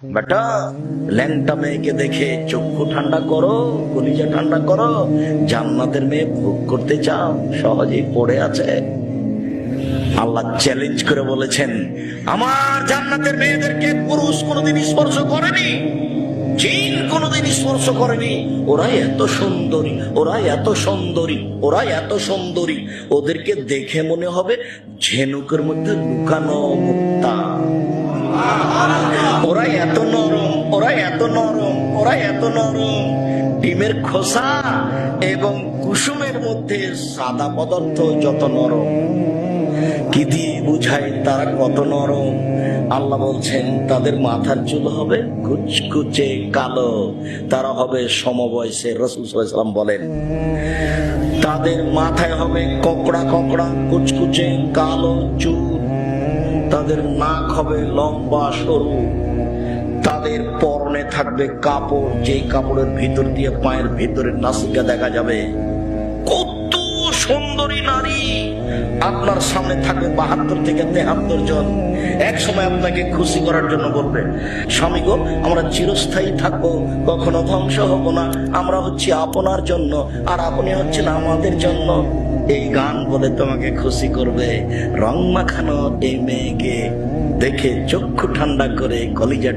বেটা, ল্যাংটা মেয়েকে দেখে চক্ষু ঠান্ডা করো, কলিজা ঠান্ডা করো। জান্নাতের মেয়ে ভোগ করতে চাও, সহজেই পড়ে আছে। আল্লাহ চ্যালেঞ্জ করে বলেছেন, আমার জান্নাতের মেয়েদেরকে পুরুষ কোনোদিন স্পর্শ করেনি, জিন কোনোদিন স্পর্শ করেনি। ওরা এত সুন্দরী, ওরা এত সুন্দরী, ওরা এত সুন্দরী, ওদেরকে দেখে মনে হবে ঝিনুকের মধ্যে লুকানো মুক্তা। ওরা এত নরম, ওরা এত নরম, ওরা এত নরম। ডিমের খোসা এবং কুসুমের মধ্যে সাদা পদার্থ যত নরম। কি দিয়ে বুঝায় তারা কত নরম? আল্লাহ বলছেন তাদের মাথার চুল হবে কুচকুচে কালো, তারা হবে সমবয়সে। রাসূল সাল্লাল্লাহু আলাইহি ওয়াসাল্লাম বলেন তাদের মাথায় হবে কোকড়া কোকড়া কুচকুচে কালো চুল, তাদের নাক হবে লম্বা সরু, তাদের পরনে থাকবে কাপড়, যে কাপড়ের ভিতর দিয়ে পায়ের ভিতরের নাসিকা দেখা যাবে। কত সুন্দরী নারী! আপনার সামনে থাকবে ৭২ থেকে ৭৩ জন। এক সময় আপনাকে খুশি করার জন্য বলবে, স্বামী গো, আমরা চিরস্থায়ী থাকবো, কখনো ধ্বংস হব না, আমরা হচ্ছি আপনার জন্য আর আপনি হচ্ছেন আমাদের জন্য। এই গান বলে তোমাকে খুশি করবে। রং মাখানো এই মেয়েকে দেখে চক্ষু ঠান্ডা করে কলিজা